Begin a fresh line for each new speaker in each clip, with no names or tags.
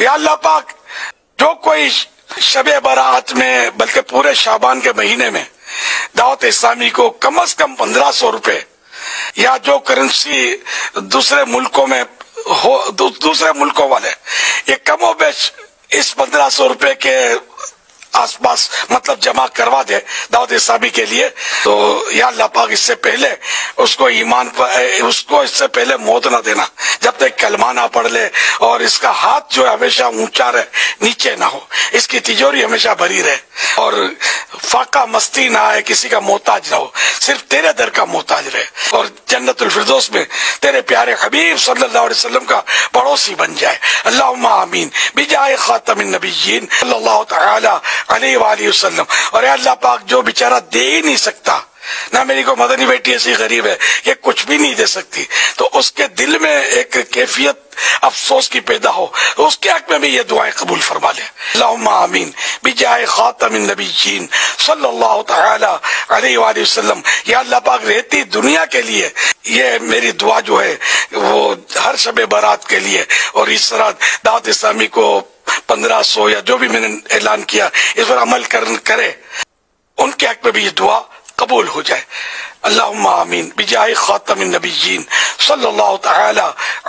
یا اللہ پاک جو کوئی شب برات میں بلکہ پورے شعبان کے مہینے میں دعوت اسلامی کو کم از کم 1500 روپے یا جو کرنسی دوسرے ملکوں میں ہو دوسرے ملکوں والے یہ کم و بیش اس 1500 روپے کے آس پاس مطلب جمع کروا دے دعوت اسلامی کے لیے، تو یا اللہ پاک اس سے پہلے اس کو ایمان پر اس سے پہلے موت نہ دینا جب تک کلمہ نہ پڑھ لے، اور اس کا ہاتھ جو ہے ہمیشہ اونچا رہے، نیچے نہ ہو، اس کی تجوری ہمیشہ بھری رہے، اور فاقہ مستی نہ آئے، کسی کا محتاج نہ ہو، صرف تیرے در کا محتاج رہے، اور جنت الفردوس میں تیرے پیارے حبیب صلی اللہ علیہ وسلم کا پڑوسی بن جائے۔ اللہم آمین بجائے خاتم النبیین صلی اللہ تعالی علیہ وآلہ وسلم۔ اور اے اللہ پاک جو بیچارہ دے ہی نہیں سکتا، نہ میری کو مدنی بیٹی ایسی غریب ہے یہ کچھ بھی نہیں دے سکتی، تو اس کے دل میں ایک کیفیت افسوس کی پیدا ہو، اس کے حق میں بھی یہ دعائیں قبول فرما لے۔ اللہم آمین بجائے خاتم النبیین صلی اللہ تعالی علیہ وآلہ وسلم۔ یا اللہ پاک رہتی دنیا کے لیے یہ میری دعا جو ہے وہ ہر شب برات کے لیے، اور اس طرح دعوت اسلامی کو 1500 یا جو بھی میں نے اعلان کیا اس پر عمل کرے، ان کے حق میں بھی یہ دعا قبول ہو جائے۔ اللہم آمین بجائے خاتم النبیین صلی اللہ تعالی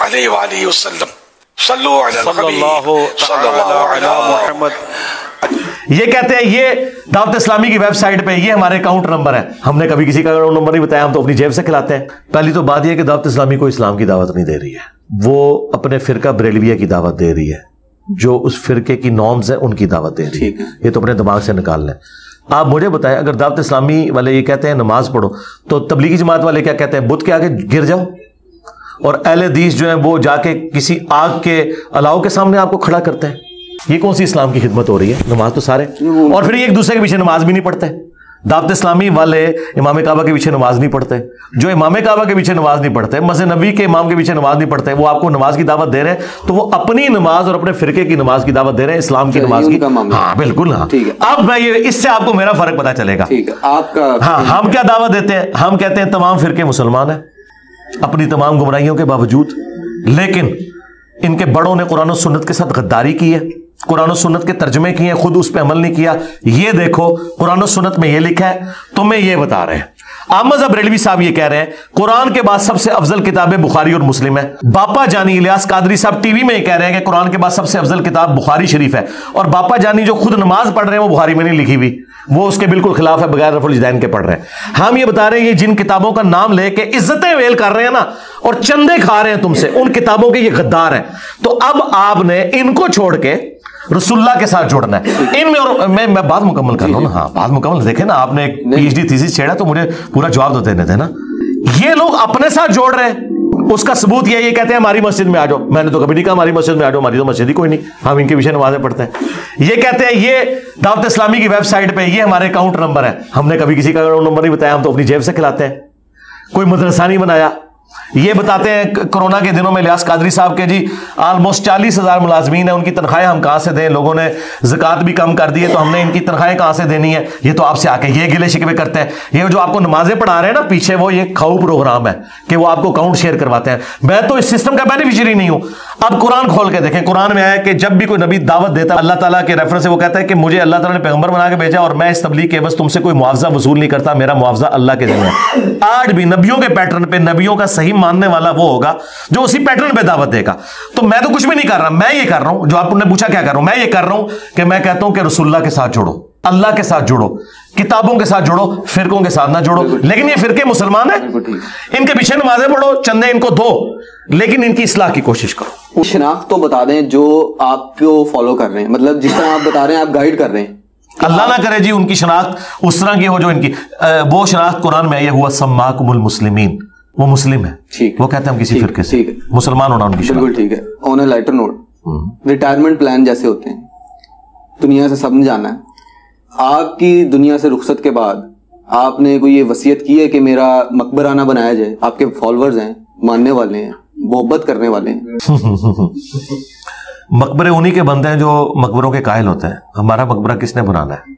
علیہ وآلہ وسلم۔ صلو علی الحبیب صلی اللہ علی محمد۔
یہ کہتے ہیں یہ دعوت اسلامی کی ویب سائٹ پہ یہ ہمارے اکاؤنٹ نمبر ہے، ہم نے کبھی کسی کا اکاؤنٹ نمبر نہیں بتایا، ہم تو اپنی جیب سے کھلاتے ہیں۔ پہلی تو بات یہ کہ دعوت اسلامی کو اسلام کی دعوت نہیں دے رہی ہے، وہ اپنے فرقہ بریلویہ کی دعوت دے رہی ہے، جو اس فرقے کی نارمز ہیں ان کی دعوت دے رہی ہے، یہ تو اپنے دماغ سے نکال لیں۔ آپ مجھے بتائیں اگر دعوت اسلامی والے یہ کہتے ہیں نماز پڑھو تو تبلیغی جماعت والے کیا کہتے ہیں؟ بت کے آگے گر جاؤ، اور اہل حدیث جو ہیں وہ جا کے کسی آگ کے الاؤ کے سامنے آپ کو کھڑا کرتے ہیں۔ یہ کون سی اسلام کی خدمت ہو رہی ہے؟ نماز تو سارے، اور پھر یہ ایک دوسرے کے پیچھے نماز بھی نہیں پڑھتے۔ دعوت اسلامی والے امام کعبہ کے پیچھے نماز نہیں پڑھتے، جو امام کعبہ کے پیچھے نماز نہیں پڑھتے، مسجد نبوی کے امام کے پیچھے نماز نہیں پڑھتے، وہ آپ کو نماز کی دعوت دے رہے ہیں، تو وہ اپنی نماز اور اپنے فرقے کی نماز کی دعوت دے رہے ہیں، اسلام کی نماز کی۔ ہاں بالکل، ہاں اب میں یہ اس سے آپ کو میرا فرق پتا چلے گا۔ ہاں ہم کیا دعوت دیتے ہیں؟ ہم کہتے ہیں تمام فرقے مسلمان ہیں اپنی تمام گمراہیوں کے باوجود، لیکن ان کے بڑوں نے قرآن و سنت کے ساتھ غداری کی ہے، قرآن و سنت کے ترجمے کیے ہیں، خود اس پہ عمل نہیں کیا۔ یہ دیکھو قرآن و سنت میں یہ لکھا ہے، تمہیں یہ بتا رہے ہیں۔ احمد بریلوی صاحب یہ کہہ رہے ہیں قرآن کے بعد سب سے افضل کتابیں بخاری اور مسلم ہے۔ باپا جانی الیاس قادری صاحب ٹی وی میں یہ کہہ رہے ہیں کہ قرآن کے بعد سب سے افضل کتاب بخاری شریف ہے، اور باپا جانی جو خود نماز پڑھ رہے ہیں وہ بخاری میں نہیں لکھی ہوئی، وہ اس کے بالکل خلاف ہے، بغیر رفع الجدین کے پڑھ رہے ہیں۔ ہم یہ بتا رہے ہیں یہ جن کتابوں کا نام لے کے عزتیں ویل کر رہے ہیں نا اور چندے کھا رہے ہیں تم سے، ان کتابوں کے یہ غدار ہیں، تو اب آپ نے ان کو چھوڑ کے رسول اللہ کے ساتھ جوڑنا ہے۔ ان میں اور میں بات مکمل کر لوں نا، ہاں بات مکمل، دیکھیں نا آپ نے ایک پی ایچ ڈی تھیسس چھیڑا تو مجھے پورا جواب تو دینے تھے نا۔ یہ لوگ اپنے ساتھ جوڑ رہے ہیں، اس کا ثبوت یہ کہتے ہیں ہماری مسجد میں آ جاؤ، میں نے تو کبھی نہیں کہا ہماری مسجد میں آ جاؤ، ہماری تو مسجد ہی کوئی نہیں، ہم ان کے پیچھے نمازیں پڑھتے ہیں۔ یہ کہتے ہیں یہ دعوت اسلامی کی ویب سائٹ پہ یہ ہمارے اکاؤنٹ نمبر ہے، ہم نے کبھی کسی کا اکاؤنٹ نمبر نہیں بتایا، ہم تو اپنی جیب سے کھلاتے ہیں، کوئی مدرسہ نہیں بنایا۔ یہ بتاتے ہیں کورونا کے دنوں میں الیاس قادری صاحب کے جی آلموسٹ 40,000 ملازمین ہیں، ان کی تنخواہیں ہم کہاں سے دیں، لوگوں نے زکوٰۃ بھی کم کر دی ہے تو ہم نے ان کی تنخواہیں کہاں سے دینی ہے۔ یہ تو آپ سے آ کے یہ گلے شکوے کرتے ہیں، یہ جو آپ کو نمازیں پڑھا رہے ہیں نا پیچھے، وہ یہ کھاؤ پروگرام ہے کہ وہ آپ کو اکاؤنٹ شیئر کرواتے ہیں۔ میں تو اس سسٹم کا بینیفیشری نہیں ہوں۔ اب قرآن کھول کے دیکھیں، قرآن میں آیا کہ جب بھی کوئی نبی دعوت دیتا ہے اللہ تعالیٰ کے ریفرنس سے وہ کہتا ہے کہ مجھے اللہ تعالیٰ نے پیغمبر بنا کے بھیجا اور میں اس تبلیغ کے بس تم سے کوئی معاوضہ وصول نہیں کرتا، میرا معاوضہ اللہ کے ذمہ ہے۔ آج بھی نبیوں کے پیٹرن پہ نبیوں کا صحیح ماننے والا وہ ہوگا جو اسی پیٹرن پہ دعوت دے گا۔ تو میں تو کچھ بھی نہیں کر رہا، میں یہ کر رہا ہوں جو آپ نے پوچھا کیا کر رہا ہوں، میں یہ کر رہا ہوں کہ میں کہتا ہوں کہ رسول اللہ کے ساتھ جوڑو، اللہ کے ساتھ جوڑو، کتابوں کے ساتھ جوڑو، فرقوں کے ساتھ نہ جوڑو۔ لیکن یہ فرقے مسلمان ہیں، ان کے پیچھے نمازیں پڑھو، چندے ان کو دو، لیکن ان کی اصلاح کی کوشش کرو۔
شناخت تو بتا دیں جو آپ کو فالو کر رہے ہیں، مطلب جس طرح آپ بتا رہے ہیں آپ گائیڈ کر رہے ہیں،
اللہ نہ کرے جی ان کی شناخت اس طرح کی ہو جو ان کی وہ شناخت قرآن میں آئی ہے، ہوا سماکم المسلمین، وہ مسلم ہے، وہ کہتے ہیں ہم کسی فرقے سے، مسلمان ہونا ان کی شناخت۔
بالکل ٹھیک ہے۔ آن اے لائٹر نوٹ، ریٹائرمنٹ پلان جیسے ہوتے ہیں، دنیا سے سب نے جانا ہے، آپ کی دنیا سے رخصت کے بعد آپ نے کوئی یہ وصیت کی ہے کہ میرا مقبرہ نہ بنایا جائے؟ آپ کے فالوورز ہیں، ماننے والے ہیں، محبت کرنے والے ہیں۔
مقبرے انہی کے بندے ہیں جو مقبروں کے قائل ہوتے ہیں، ہمارا مقبرہ کس نے بنانا ہے؟